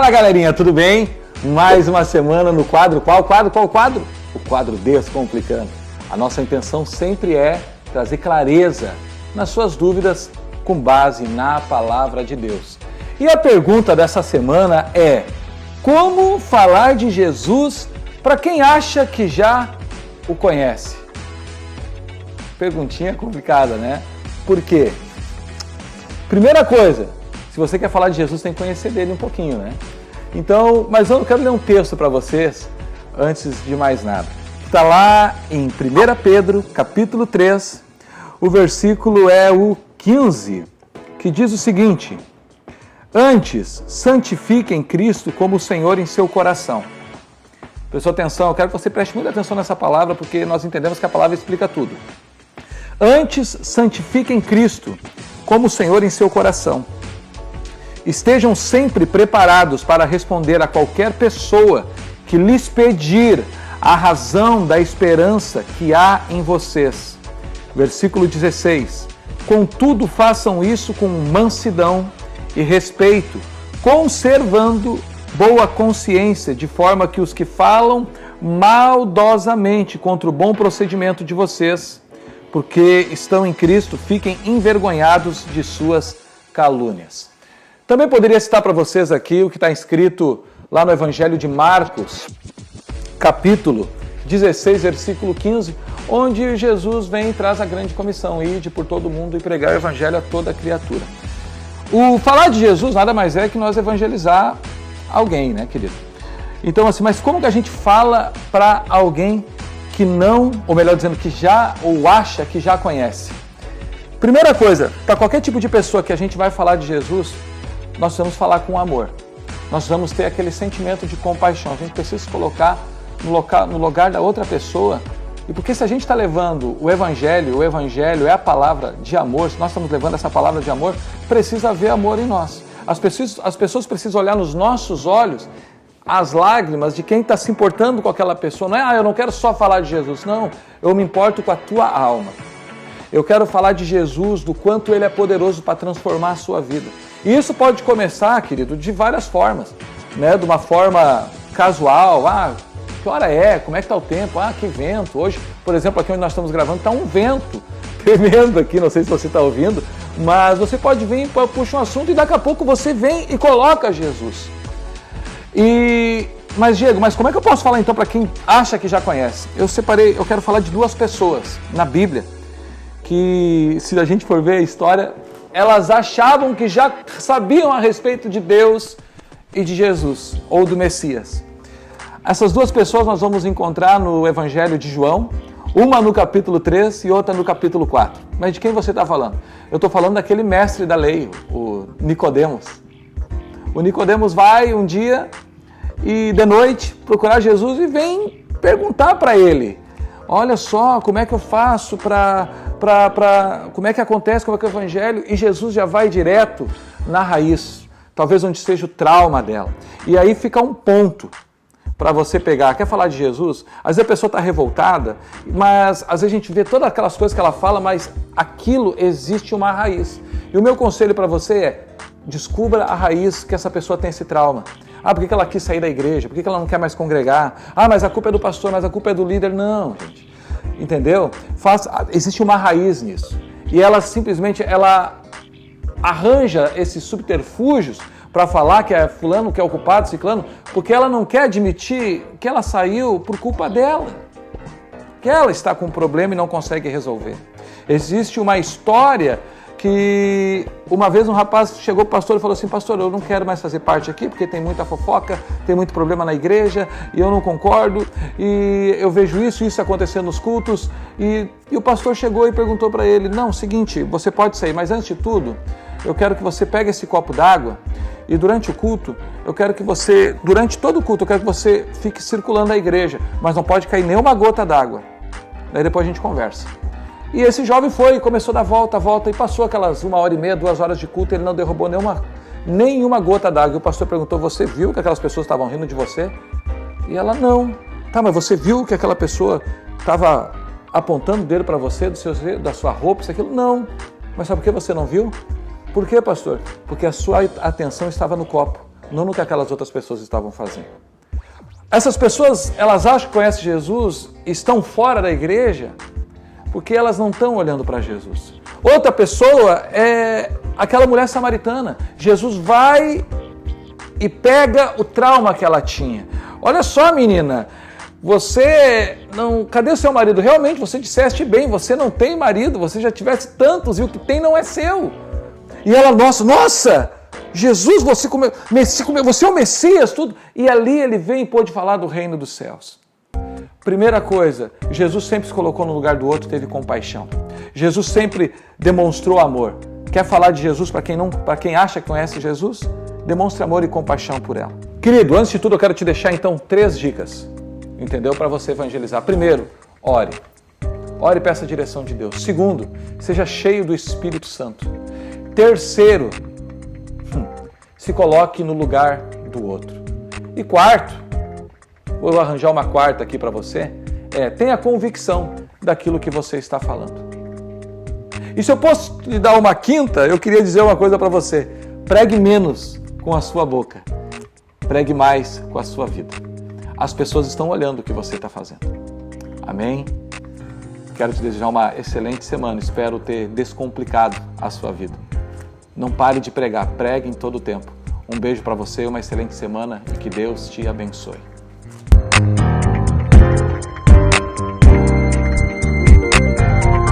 Fala, galerinha, tudo bem? Mais uma semana no quadro. Qual quadro? O quadro Descomplicando. A nossa intenção sempre é trazer clareza nas suas dúvidas com base na palavra de Deus. E a pergunta dessa semana é: como falar de Jesus para quem acha que já o conhece? Perguntinha complicada, né? Por quê? Primeira coisa, se você quer falar de Jesus, tem que conhecer dele um pouquinho, né? Então, mas eu quero ler um texto para vocês, antes de mais nada. Está lá em 1 Pedro, capítulo 3, o versículo é o 15, que diz o seguinte: antes, santifiquem Cristo como Senhor em seu coração. Prestou atenção, eu quero que você preste muita atenção nessa palavra, porque nós entendemos que a palavra explica tudo. Antes, santifiquem Cristo como Senhor em seu coração. Estejam sempre preparados para responder a qualquer pessoa que lhes pedir a razão da esperança que há em vocês. Versículo 16. Contudo, façam isso com mansidão e respeito, conservando boa consciência, de forma que os que falam maldosamente contra o bom procedimento de vocês, porque estão em Cristo, fiquem envergonhados de suas calúnias. Também poderia citar para vocês aqui o que está escrito lá no Evangelho de Marcos, capítulo 16, versículo 15, onde Jesus vem e traz a grande comissão: ide por todo mundo e pregar o Evangelho a toda criatura. O falar de Jesus nada mais é que nós evangelizar alguém, né, querido? Então, assim, mas como que a gente fala para alguém que não, ou melhor dizendo, que já ou acha que já conhece? Primeira coisa, para qualquer tipo de pessoa que a gente vai falar de Jesus, nós vamos falar com amor. Nós vamos ter aquele sentimento de compaixão. A gente precisa se colocar no lugar da outra pessoa. E porque se a gente está levando o Evangelho é a palavra de amor, se nós estamos levando essa palavra de amor, precisa haver amor em nós. As pessoas precisam olhar nos nossos olhos as lágrimas de quem está se importando com aquela pessoa. Não é, eu não quero só falar de Jesus. Não, eu me importo com a tua alma. Eu quero falar de Jesus, do quanto Ele é poderoso para transformar a sua vida. E isso pode começar, querido, de várias formas, né? De uma forma casual: que hora é? Como é que está o tempo? Que vento. Hoje, por exemplo, aqui onde nós estamos gravando, está um vento tremendo aqui, não sei se você está ouvindo, mas você pode vir, puxa um assunto e daqui a pouco você vem e coloca Jesus. Mas Diego, como é que eu posso falar então para quem acha que já conhece? Eu quero falar de duas pessoas na Bíblia que, se a gente for ver a história, elas achavam que já sabiam a respeito de Deus e de Jesus, ou do Messias. Essas duas pessoas nós vamos encontrar no Evangelho de João, uma no capítulo 3 e outra no capítulo 4. Mas de quem você está falando? Eu estou falando daquele mestre da lei, o Nicodemos. O Nicodemos vai um dia e de noite procurar Jesus e vem perguntar para ele: olha só, como é que eu faço como é que acontece, como é que é o Evangelho? E Jesus já vai direto na raiz, talvez onde esteja o trauma dela. E aí fica um ponto para você pegar. Quer falar de Jesus? Às vezes a pessoa está revoltada, mas às vezes a gente vê todas aquelas coisas que ela fala, mas aquilo existe uma raiz. E o meu conselho para você é: descubra a raiz que essa pessoa tem esse trauma. Por que ela quis sair da igreja? Por que ela não quer mais congregar? Mas a culpa é do pastor, mas a culpa é do líder. Não, gente. Entendeu? Existe uma raiz nisso. E ela simplesmente arranja esses subterfúgios para falar que é fulano que é o culpado, ciclano, porque ela não quer admitir que ela saiu por culpa dela. Que ela está com um problema e não consegue resolver. Existe uma história que uma vez um rapaz chegou para o pastor e falou assim: pastor, eu não quero mais fazer parte aqui porque tem muita fofoca, tem muito problema na igreja e eu não concordo, e eu vejo isso acontecendo nos cultos. E o pastor chegou e perguntou para ele: não, seguinte, você pode sair, mas antes de tudo, eu quero que você pegue esse copo d'água e durante o culto, durante todo o culto, eu quero que você fique circulando a igreja, mas não pode cair nenhuma gota d'água. Daí depois a gente conversa. E esse jovem começou a dar volta, e passou aquelas 1h30, 2 horas de culto, ele não derrubou nenhuma gota d'água. E o pastor perguntou: você viu que aquelas pessoas estavam rindo de você? E ela: não. Mas você viu que aquela pessoa estava apontando o dedo para você, da sua roupa, isso, aquilo? Não. Mas sabe por que você não viu? Por quê, pastor? Porque a sua atenção estava no copo. não no que aquelas outras pessoas estavam fazendo. Essas pessoas, elas acham que conhecem Jesus, estão fora da igreja, porque elas não estão olhando para Jesus. Outra pessoa é aquela mulher samaritana. Jesus vai e pega o trauma que ela tinha. Olha só, menina, você não... Cadê o seu marido? Realmente, você disseste bem, você não tem marido, você já tivesse tantos e o que tem não é seu. E ela, nossa, Jesus, você é o Messias, tudo. E ali ele vem e pôde falar do reino dos céus. Primeira coisa, Jesus sempre se colocou no lugar do outro, teve compaixão. Jesus sempre demonstrou amor. Quer falar de Jesus para quem acha que conhece Jesus? Demonstre amor e compaixão por ela. Querido, antes de tudo eu quero te deixar então 3 dicas, entendeu? Para você evangelizar. Primeiro, ore. Ore e peça a direção de Deus. Segundo, seja cheio do Espírito Santo. Terceiro, se coloque no lugar do outro. E quarto, vou arranjar uma quarta aqui para você, tenha convicção daquilo que você está falando. E se eu posso te dar uma quinta, eu queria dizer uma coisa para você. Pregue menos com a sua boca. Pregue mais com a sua vida. As pessoas estão olhando o que você está fazendo. Amém? Quero te desejar uma excelente semana. Espero ter descomplicado a sua vida. Não pare de pregar. Pregue em todo o tempo. Um beijo para você, uma excelente semana e que Deus te abençoe.